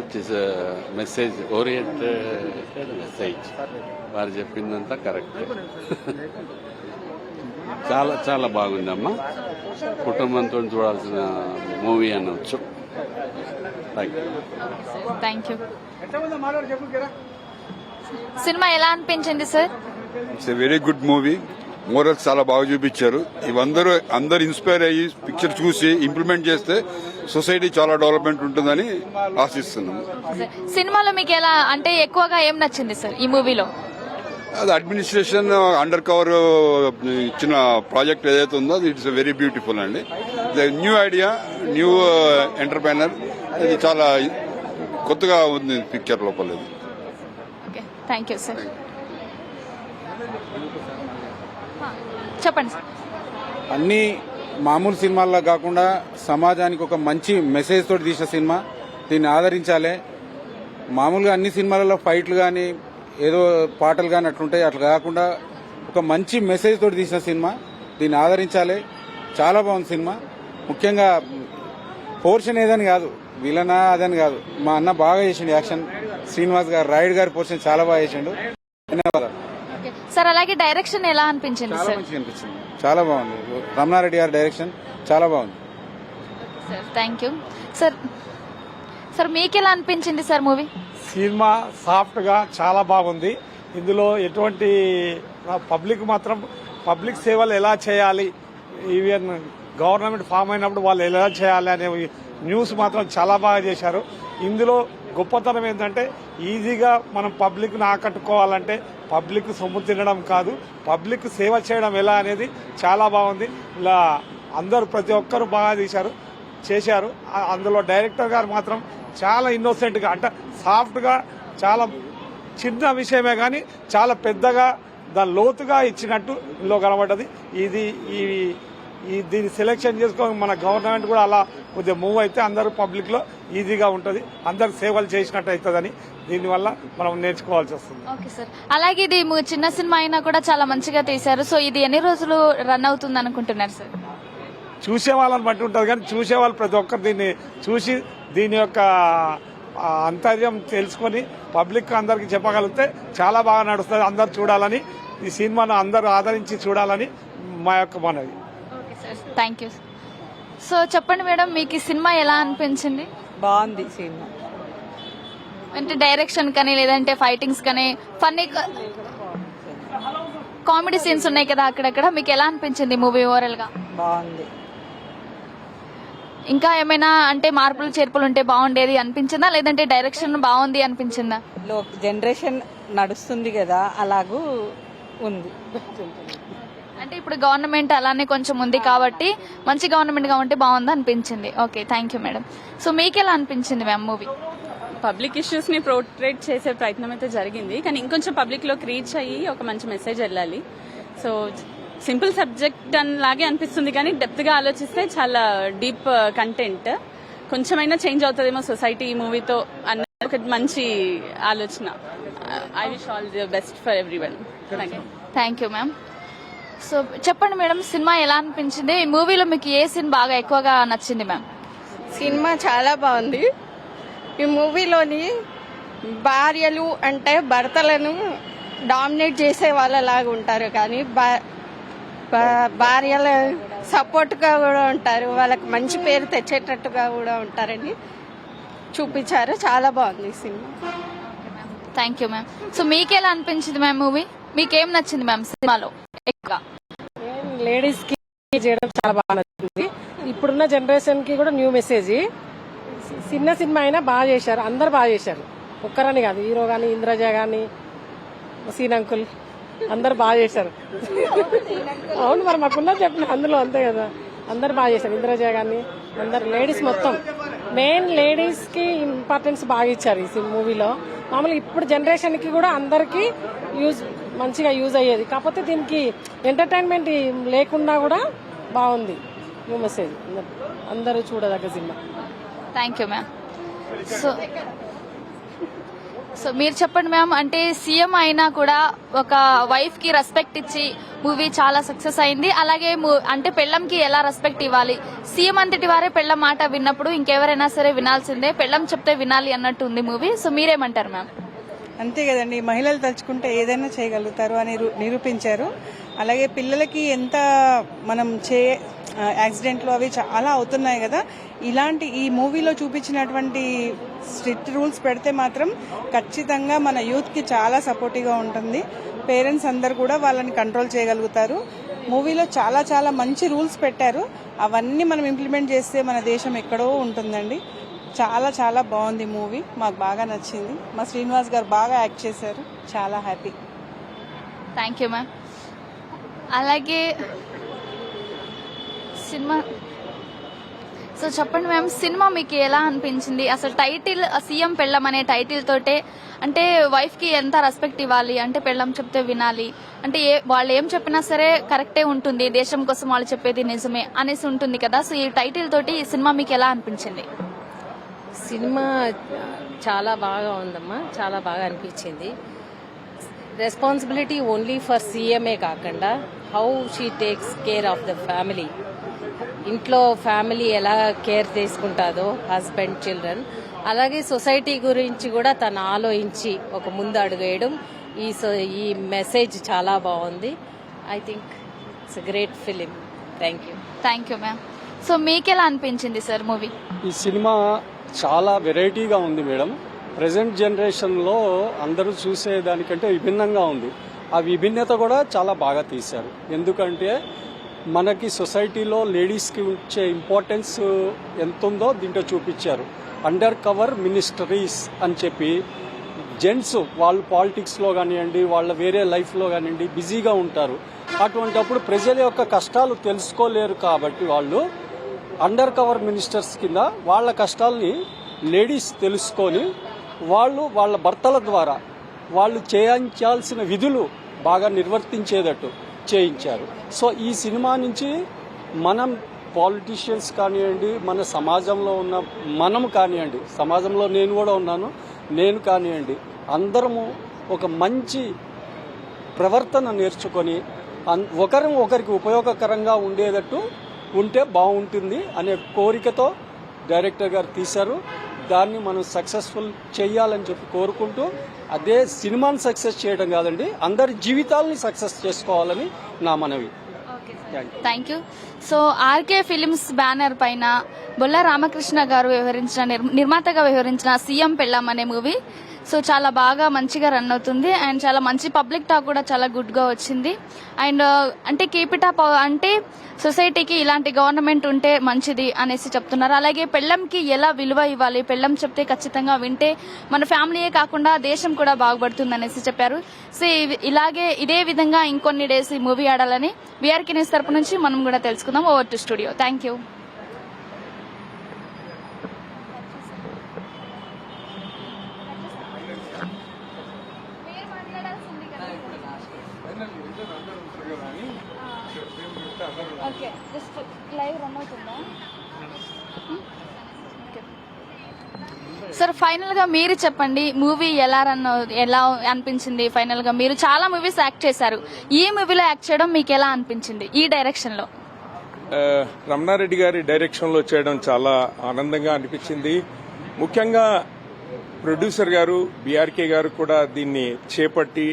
It is message oriented message. వారు చెప్పిందంతా correct. చాలా చాలా బాగుందమ్మా. కుటుంబంతో చూడాల్సిన మూవీ అనవచ్చు. Thank you. సినిమా ఎలా అనిపించింది sir? It's a very good movie. Morals చాలా బాగా చూపించారు. అందరూ ఇన్స్పైర్ అయ్యి పిక్చర్ చూసి ఇంప్లిమెంట్ చేస్తే సొసైటీ చాలా డెవలప్మెంట్ ఉంటుందని ఆశిస్తున్నాం. సినిమాలో మీకు ఎలా అంటే ఎక్కువగా ఏం నచ్చింది సార్ ఈ మూవీలో? అది అడ్మినిస్ట్రేషన్ అండర్ కవర్ ఇచ్చిన ప్రాజెక్ట్ ఏదైతే ఉందో అది ఇట్స్ వెరీ బ్యూటిఫుల్ అండి. New idea, new entrepreneur. ఇది చాలా కొత్తగా ఉంది పిక్చర్ లోపల. Thank you sir. చెప్పండి సార్. అన్ని మామూలు సినిమాల్లో కాకుండా సమాజానికి ఒక మంచి మెసేజ్ తోటి తీసిన సినిమా. దీన్ని ఆదరించాలి. మామూలుగా అన్ని సినిమాలలో ఫైట్లు కానీ ఏదో పాటలు కానీ అట్లుంటాయి. అట్లా కాకుండా ఒక మంచి మెసేజ్ తోటి తీసిన సినిమా. దీన్ని ఆదరించాలి. చాలా బాగుంది సినిమా. ముఖ్యంగా పోర్షన్ ఏదని కాదు, విలనా అదని కాదు, మా అన్న బాగా చేసిండు యాక్షన్. శ్రీనివాస్ గారు, రాయుడు గారి పోర్షన్ చాలా బాగా చేసిండు. ధన్యవాదాలు సార్. అలాగే డైరెక్షన్ ఎలా అనిపించింది? చాలా మంచిగా అనిపించింది. చాలా బాగుంది. రమణారెడ్డి గారి డైరెక్షన్ చాలా బాగుంది. Thank you sir. సార్ మీకు ఎలా అనిపించింది సార్ మూవీ? సినిమా సాఫ్ట్ గా చాలా బాగుంది. ఇందులో ఎటువంటి పబ్లిక్ సేవలు ఎలా చేయాలి, ఈవెన్ గవర్నమెంట్ ఫామ్ అయినప్పుడు వాళ్ళు ఎలా చేయాలి అనే న్యూస్ మాత్రం చాలా బాగా చేశారు. ఇందులో గొప్పతనం ఏంటంటే ఈజీగా మనం పబ్లిక్ ని ఆకట్టుకోవాలంటే పబ్లిక్ సొమ్ము తినడం కాదు, పబ్లిక్ సేవ చేయడం ఎలా అనేది చాలా బాగుంది. ఇలా అందరూ ప్రతి ఒక్కరు బాగా చేశారు. అందులో డైరెక్టర్ గారు మాత్రం చాలా ఇన్నోసెంట్ గా, అంటే సాఫ్ట్ గా, చాలా చిన్న విషయమే కానీ చాలా పెద్దగా దాని లోతుగా ఇచ్చినట్టు ఇందులో కనబడ్డది. దీన్ని సెలెక్షన్ చేసుకొని మన గవర్నమెంట్ కూడా అలా కొద్దిగా మూవ్ అయితే అందరూ పబ్లిక్ లో ఈజీగా ఉంటుంది, అందరు సేవలు చేసినట్టు అవుతుందని దీనివల్ల మనం నేర్చుకోవాల్సి వస్తుంది. Okay sir. అలాగే ఇది చిన్న సినిమా అయినా కూడా చాలా మంచిగా తీశారు. సో ఇది ఎన్ని రోజులు రన్ అవుతుంది అనుకుంటున్నారు సార్? చూసే వాళ్ళని బట్టి ఉంటుంది కానీ చూసే వాళ్ళు ప్రతి ఒక్కరు దీన్ని చూసి దీని యొక్క అంతర్యం తెలుసుకొని పబ్లిక్ అందరికి చెప్పగలిగితే చాలా బాగా నడుస్తుంది. అందరు చూడాలని, ఈ సినిమాను అందరూ ఆదరించి చూడాలని మా యొక్క మనవి. Thank you. సో చెప్పండి మేడం, మీకు ఈ సినిమా ఎలా అనిపించింది? బాగుంది సినిమా. అంటే డైరెక్షన్ కానీ లేదంటే ఫైటింగ్స్ కానీ ఫన్నీ కామెడీ సీన్స్ ఉన్నాయి కదా అక్కడక్కడ, మీకు ఎలా అనిపించింది మూవీ ఓవరాల్ గా? బాగుంది. ఇంకా ఏమైనా అంటే మార్పులు చేర్పులు ఉంటే బాగుండేది అనిపించిందా, లేదంటే డైరెక్షన్ బాగుంది అనిపించిందా? జనరేషన్ నడుస్తుంది కదా, అలాగూ ఉంది. అంటే ఇప్పుడు గవర్నమెంట్ అలానే కొంచెం ఉంది కాబట్టి మంచి గవర్నమెంట్ గా ఉంటే బాగుంది అనిపించింది. Okay, thank you madam. So మీకు ఎలా అనిపించింది మ్యామ్ మూవీ? పబ్లిక్ ఇష్యూస్ ని పోర్ట్రేట్ చేసే ప్రయత్నం అయితే జరిగింది, కానీ ఇంకొంచెం పబ్లిక్ లోకి రీచ్ అయ్యి ఒక మంచి మెసేజ్ వెళ్ళాలి. సో సింపుల్ సబ్జెక్ట్ లాగే అనిపిస్తుంది, కానీ డెప్త్ గా ఆలోచిస్తే చాలా డీప్ కంటెంట్. కొంచెమైనా చేంజ్ అవుతుందేమో సొసైటీ ఈ మూవీతో అన్న ఒక మంచి ఆలోచన. I wish all the best for everyone. Thank you ma'am. So చెప్పండి మేడం, సినిమా ఎలా అనిపించింది? ఈ మూవీలో మీకు ఏ సీన్ బాగా ఎక్కువగా నచ్చింది మ్యామ్? సినిమా చాలా బాగుంది. ఈ మూవీలోని భార్యలు అంటే భర్తలను డామినేట్ చేసే వాళ్ళలాగా ఉంటారు, కానీ భార్యల సపోర్ట్గా కూడా ఉంటారు, వాళ్ళకి మంచి పేరు తెచ్చేటట్టుగా కూడా ఉంటారని చూపించారు. చాలా బాగుంది cinema. Thank you ma'am. So మీకు ఎలా అనిపించింది మ్యామ్ మూవీ? మీకేం నచ్చింది మ్యామ్ సినిమాలో ఎక్కువగా? లేడీస్ కి చేయడం చాలా బాగా నచ్చింది. ఇప్పుడున్న జనరేషన్ కి కూడా న్యూ మెసేజ్. చిన్న సినిమా అయినా బాగా చేశారు, అందరు బాగా చేశారు. ఒక్కరని కాదు, హీరో గాని, ఇంద్రజ గాని, సీన్ అంకుల్ అందరు బాగా చేశారు. అవును, మరి మాకున్నా చెప్పిన అందులో అంతే కదా, అందరు బాగా చేశారు. ఇంద్రజ గాని అందరు లేడీస్, మొత్తం మెయిన్ లేడీస్ కి ఇంపార్టెన్స్ బాగా ఇచ్చారు ఈ మూవీలో. మామూలుగా ఇప్పుడు జనరేషన్ కి కూడా అందరికి మంచిగా యూజ్ అయ్యేది, కాకపోతే దీనికి ఎంటర్టైన్మెంట్ లేకుండా కూడా బాగుంది. న్యూ మెసేజ్, అందరూ చూడదగ్గ cinema. Thank you ma'am. So so మీరు చెప్పండి మ్యామ్, అంటే సీఎం అయినా కూడా ఒక వైఫ్ కి రెస్పెక్ట్ ఇచ్చి మూవీ చాలా సక్సెస్ అయింది. అలాగే అంటే పెళ్ళంకి ఎలా రెస్పెక్ట్ ఇవ్వాలి, సీఎం అంతటి వారే పెళ్ళం మాట విన్నప్పుడు ఇంకెవరైనా సరే వినాల్సిందే, పెళ్ళం చెప్తే వినాలి అన్నట్టు ఉంది మూవీ. సో మీరేమంటారు మ్యామ్? అంతే కదండి, మహిళలు తలుచుకుంటే ఏదైనా చేయగలుగుతారు అని నిరూపించారు. అలాగే పిల్లలకి ఎంత మనం యాక్సిడెంట్లు అవి చాలా అవుతున్నాయి కదా, ఇలాంటి ఈ మూవీలో చూపించినటువంటి స్ట్రిక్ట్ రూల్స్ పెడితే మాత్రం ఖచ్చితంగా మన యూత్కి చాలా సపోర్టివ్గా ఉంటుంది. పేరెంట్స్ అందరు కూడా వాళ్ళని కంట్రోల్ చేయగలుగుతారు. మూవీలో చాలా చాలా మంచి రూల్స్ పెట్టారు, అవన్నీ మనం ఇంప్లిమెంట్ చేస్తే మన దేశం ఎక్కడో ఉంటుందండి. చాలా చాలా బాగుంది మూవీ, మాకు బాగా నచ్చింది. మా శ్రీనివాస్ గారు బాగా యాక్ట్ చేశారు, చాలా హ్యాపీ. Thank you ma'am. అలాగే సినిమా, సో చెప్పండి మ్యామ్, సినిమా మీకు ఎలా అనిపించింది? అసలు టైటిల్ సీఎం పెళ్ళం అనే టైటిల్ తోటే అంటే వైఫ్ కి ఎంత రెస్పెక్ట్ ఇవ్వాలి, అంటే పెళ్ళం చెప్తే వినాలి, అంటే వాళ్ళు ఏం చెప్పినా సరే కరెక్టే ఉంటుంది, దేశం కోసం వాళ్ళు చెప్పేది నిజమే అనేసి ఉంటుంది కదా. సో ఈ టైటిల్ తోటి ఈ సినిమా మీకు ఎలా అనిపించింది? సినిమా చాలా బాగా ఉందమ్మా, చాలా బాగా అనిపించింది. రెస్పాన్సిబిలిటీ ఓన్లీ ఫర్ సీఎంఏ కాకుండా how she takes care of the family, ఇంట్లో ఫ్యామిలీ ఎలా కేర్ తీసుకుంటుందో, హస్బెండ్, చిల్డ్రన్, అలాగే సొసైటీ గురించి కూడా తను ఆలోచించి ఒక ముందు అడుగేయడం, ఈ మెసేజ్ చాలా బాగుంది. I think it's great film. Thank you ma'am. So మీకెలా అనిపించింది సార్ మూవీ? ఈ సినిమా చాలా వెరైటీగా ఉంది మేడం. ప్రజెంట్ జనరేషన్లో అందరూ చూసేదానికంటే విభిన్నంగా ఉంది. ఆ విభిన్నత కూడా చాలా బాగా తీశారు. ఎందుకంటే మనకి సొసైటీలో లేడీస్కి ఉంచే ఇంపార్టెన్స్ ఎంత ఉందో దీంట్లో చూపించారు. అండర్ కవర్ మినిస్టరీస్ అని చెప్పి జెంట్స్ వాళ్ళు పాలిటిక్స్లో కానివ్వండి, వాళ్ళ వేరే లైఫ్లో కానివ్వండి బిజీగా ఉంటారు. అటువంటప్పుడు ప్రజల యొక్క కష్టాలు తెలుసుకోలేరు కాబట్టి వాళ్ళు అండర్ కవర్ మినిస్టర్స్ కింద వాళ్ళ కష్టాల్ని లేడీస్ తెలుసుకొని వాళ్ళు వాళ్ళ భర్తల ద్వారా వాళ్ళు చేయించాల్సిన విధులు బాగా నిర్వర్తించేటట్టు చేయించారు. సో ఈ సినిమా నుంచి మనం పాలిటీషియన్స్ కానివ్వండి, మన సమాజంలో ఉన్న మనం కానివ్వండి, సమాజంలో నేను కూడా ఉన్నాను, నేను కానివ్వండి, అందరము ఒక మంచి ప్రవర్తన నేర్చుకొని ఒకరికి ఉపయోగకరంగా ఉండేటట్టు ఉంటే బాగుంటుంది అనే కోరికతో డైరెక్టర్ గారు తీశారు. దాన్ని మనం సక్సెస్ఫుల్ చేయాలని చెప్పి కోరుకుంటూ, అదే సినిమాని సక్సెస్ చేయడం కాదండి, అందరి జీవితాలని సక్సెస్ చేసుకోవాలని నా మనవి. Thank you. So RK films banner పైన బొల్ల రామకృష్ణ గారు నిర్మాతగా వ్యవహరించిన సీఎం పెళ్ళం అనే మూవీ సో చాలా బాగా మంచిగా రన్ అవుతుంది. అండ్ చాలా మంచి పబ్లిక్ టాక్ కూడా చాలా గుడ్ గా వచ్చింది. అండ్ అంటే కీప్ ఇట్ అప్, అంటే సొసైటీకి ఇలాంటి గవర్నమెంట్ ఉంటే మంచిది అనేసి చెప్తున్నారు. అలాగే పెళ్ళంకి ఎలా విలువ ఇవ్వాలి, పెళ్ళం చెప్తే ఖచ్చితంగా వింటే మన ఫ్యామిలీయే కాకుండా దేశం కూడా బాగుపడుతుంది అనేసి చెప్పారు. సో ఇలాగే ఇదే విధంగా ఇంకొన్ని డేస్ ఈ మూవీ ఆడాలని వీఆర్కే న్యూస్ తరపు నుంచి మనం కూడా తెలుసుకుందాం. Over to studio. Thank you. Okay, just live run అవుతుందా? సార్ ఫైనల్ గా మీరు చెప్పండి, మూవీ ఎలా అనిపించింది? ఫైనల్ గా మీరు చాలా మూవీస్ యాక్ట్ చేశారు, ఈ మూవీలో యాక్ట్ చేయడం మీకు ఎలా అనిపించింది? ఈ డైరెక్షన్ లో రమణారెడ్డి గారి డైరెక్షన్ లో చేయడం చాలా ఆనందంగా అనిపించింది. ముఖ్యంగా ప్రొడ్యూసర్ గారు బీఆర్కే గారు కూడా దీన్ని చేపట్టి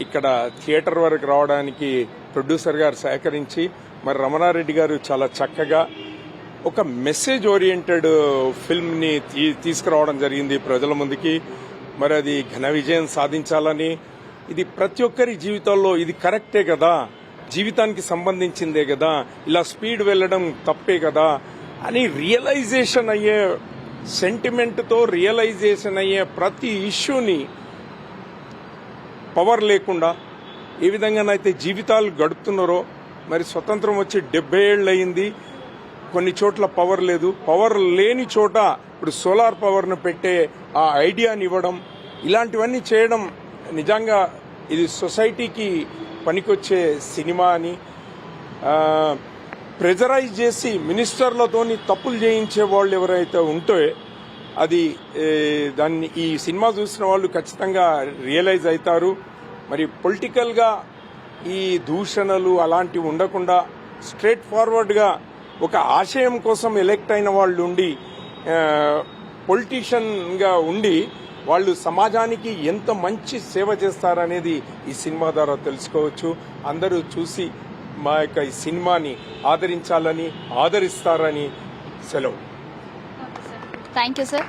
ఇక్కడ థియేటర్ వరకు రావడానికి ప్రొడ్యూసర్ గారు సహకరించి, మరి రమణారెడ్డి గారు చాలా చక్కగా ఒక మెసేజ్ ఓరియంటెడ్ ఫిల్మ్ ని తీసుకురావడం జరిగింది ప్రజల ముందుకి. మరి అది ఘన విజయం సాధించాలని, ఇది ప్రతి ఒక్కరి జీవితాల్లో ఇది కరెక్టే కదా, జీవితానికి సంబంధించిందే కదా, ఇలా స్పీడ్ వెళ్లడం తప్పే కదా అని రియలైజేషన్ అయ్యే సెంటిమెంట్ తో రియలైజేషన్ అయ్యే ప్రతి ఇష్యూని పవర్ లేకుండా ఏ విధంగానైతే జీవితాలు గడుపుతున్నారో, మరి స్వతంత్రం వచ్చి 70 ఏళ్ళు అయింది, కొన్ని చోట్ల పవర్ లేదు, పవర్ లేని చోట ఇప్పుడు సోలార్ పవర్ను పెట్టే ఆ ఐడియాని ఇవ్వడం, ఇలాంటివన్నీ చేయడం నిజంగా ఇది సొసైటీకి పనికొచ్చే సినిమా అని. ప్రెజరైజ్ చేసి మినిస్టర్లతోని తప్పులు చేయించే వాళ్ళు ఎవరైతే ఉంటే అది దాన్ని ఈ సినిమా చూసిన వాళ్ళు ఖచ్చితంగా రియలైజ్ అవుతారు. మరి పొలిటికల్గా ఈ దూషణలు అలాంటివి ఉండకుండా స్ట్రేట్ ఫార్వర్డ్గా ఒక ఆశయం కోసం ఎలెక్ట్ అయిన వాళ్ళు ఉండి పొలిటీషియన్గా ఉండి వాళ్ళు సమాజానికి ఎంత మంచి సేవ చేస్తారనేది ఈ సినిమా ద్వారా తెలుసుకోవచ్చు. అందరూ చూసి మా యొక్క ఈ సినిమాని ఆదరించాలని, ఆదరిస్తారని సెలవు. Thank you sir.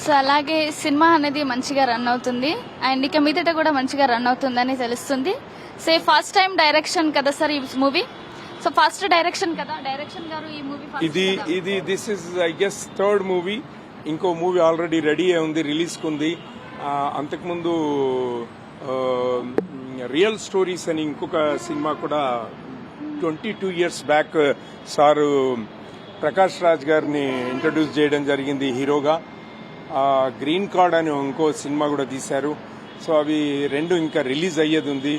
సో అలాగే సినిమా అనేది మంచిగా రన్ అవుతుంది అండ్ ఇక మీదట కూడా మంచిగా రన్ అవుతుందని తెలుస్తుంది. సో ఫస్ట్ టైం డైరెక్షన్ కదా సార్ ఈ మూవీ. సో ఫస్ట్ డైరెక్షన్ కదా, డైరెక్షన్ గారు ఈ మూవీ ఇది this is I guess third movie. ఇంకో మూవీ ఆల్రెడీ రెడీ అయి ఉంది, రిలీజ్కి ఉంది. అంతకుముందు రియల్ స్టోరీస్ అని ఇంకొక సినిమా కూడా 22 years back sir Prakash Raj గారిని ఇంట్రడ్యూస్ చేయడం జరిగింది హీరోగా. గ్రీన్ కార్డ్ అని ఇంకో సినిమా కూడా తీశారు. సో అవి రెండు ఇంకా రిలీజ్ అయ్యేది ఉంది.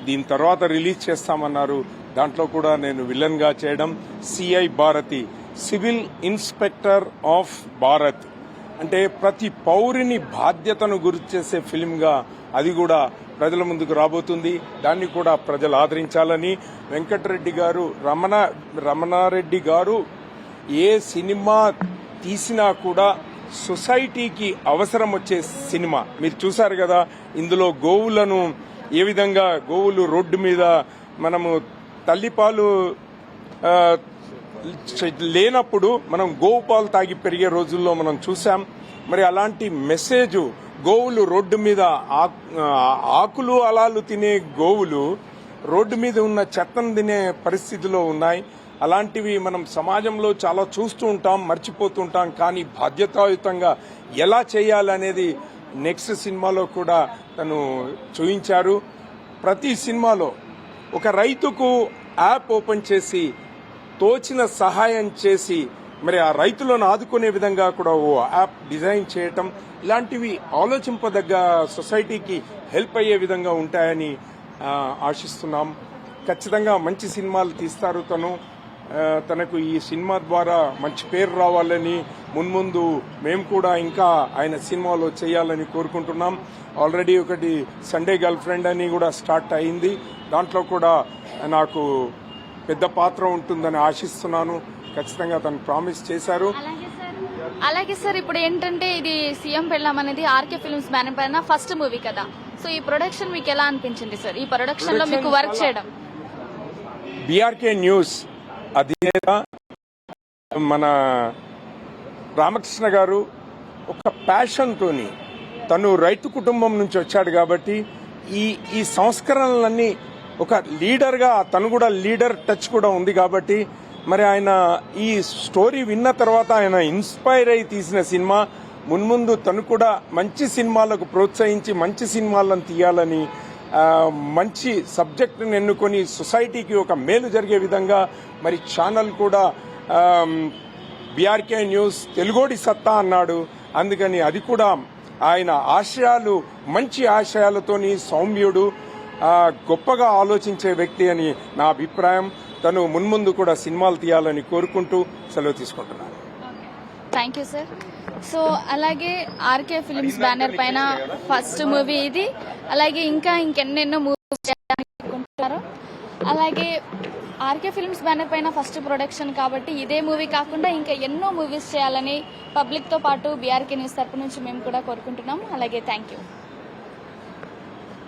దీని తర్వాత రిలీజ్ చేస్తామన్నారు. దాంట్లో కూడా నేను విలన్ గా చేయడం. CI Bharati, civil inspector of Bharat, అంటే ప్రతి పౌరుని బాధ్యతను గుర్తు చేసే ఫిల్మ్ గా అది కూడా ప్రజల ముందుకు రాబోతుంది. దాన్ని కూడా ప్రజలు ఆదరించాలని వెంకటరెడ్డి గారు, రమణారెడ్డి గారు ఏ సినిమా తీసినా కూడా సొసైటీకి అవసరం వచ్చే సినిమా. మీరు చూశారు కదా, ఇందులో గోవులను ఏ విధంగా గోవులు రోడ్డు మీద మనము తల్లిపాలు లేనప్పుడు మనం గోవు పాలు తాగి పెరిగే రోజుల్లో మనం చూసాం. మరి అలాంటి మెసేజ్ గోవులు రోడ్డు మీద ఆకులు అలాలు తినే గోవులు రోడ్డు మీద ఉన్న చెత్తను తినే పరిస్థితిలో ఉన్నాయి. అలాంటివి మనం సమాజంలో చాలా చూస్తూ ఉంటాం, మర్చిపోతుంటాం. కానీ బాధ్యతాయుతంగా ఎలా చేయాలనేది నెక్స్ట్ సినిమాలో కూడా తను చూపించారు. ప్రతి సినిమాలో ఒక రైతుకు యాప్ ఓపెన్ చేసి తోచిన సహాయం చేసి మరి ఆ రైతులను ఆదుకునే విధంగా కూడా ఓ యాప్ డిజైన్ చేయటం, ఇలాంటివి ఆలోచింపదగ్గ సొసైటీకి హెల్ప్ అయ్యే విధంగా ఉంటాయని ఆశిస్తున్నాం. ఖచ్చితంగా మంచి సినిమాలు తీస్తారు తనకు ఈ సినిమా ద్వారా మంచి పేరు రావాలని, మున్ముందు మేము కూడా ఇంకా ఆయన సినిమాలో చేయాలని కోరుకుంటున్నాం. ఆల్రెడీ ఒకటి సండే గర్ల్ ఫ్రెండ్ అని కూడా స్టార్ట్ అయింది. దాంట్లో కూడా నాకు పెద్ద పాత్ర ఉంటుందని ఆశిస్తున్నాను. ఖచ్చితంగా తను ప్రామిస్ చేశారు. అలాగే సార్, ఇప్పుడు ఏంటంటే ఇది సీఎం పెళ్ళాం అనేది ఆర్కే ఫిల్మ్స్ బ్యానర్ పైన ఫస్ట్ మూవీ కదా. సో ఈ ప్రొడక్షన్ మీకు ఎలా అనిపించింది సార్? ఈ ప్రొడక్షన్ లో మీకు వర్క్ చేయడం? బీఆర్కే న్యూస్ అధినేత మన రామకృష్ణ గారు ఒక ప్యాషన్ తోని, తను రైతు కుటుంబం నుంచి వచ్చాడు కాబట్టి ఈ సంస్కరణలన్నీ ఒక లీడర్ గా, తను కూడా లీడర్ టచ్ కూడా ఉంది కాబట్టి మరి ఆయన ఈ స్టోరీ విన్న తర్వాత ఆయన ఇన్స్పైర్ అయి తీసిన సినిమా. మున్ముందు తను కూడా మంచి సినిమాలకు ప్రోత్సహించి మంచి సినిమాలను తీయాలని, మంచి సబ్జెక్టును ఎన్నుకొని సొసైటీకి ఒక మేలు జరిగే విధంగా మరి ఛానల్ కూడా బీఆర్కే న్యూస్ తెలుగోడి సత్తా అన్నాడు. అందుకని అది కూడా ఆయన ఆశయాలు, మంచి ఆశయాలతోని సౌమ్యుడు, గొప్పగా ఆలోచించే వ్యక్తి అని నా అభిప్రాయం. తను మున్ముందు కూడా సినిమాలు తీయాలని కోరుకుంటూ సెలవు తీసుకుంటున్నాను. Thank you sir. సో అలాగే ఆర్కే ఫిల్మ్స్ బ్యానర్ పైన ఫస్ట్ మూవీ ఇది. అలాగే ఇంకా ఇంకెన్నెన్నో మూవీస్ చేయాలనుకుంటున్నారు. అలాగే ఆర్కే ఫిల్మ్స్ బ్యానర్ పైన ఫస్ట్ ప్రొడక్షన్ కాబట్టి ఇదే మూవీ కాకుండా ఇంకా ఎన్నో మూవీస్ చేయాలని పబ్లిక్ తో పాటు బీఆర్కే న్యూస్ తరపు నుంచి మేము కూడా కోరుకుంటున్నాం. అలాగే థ్యాంక్ యూ.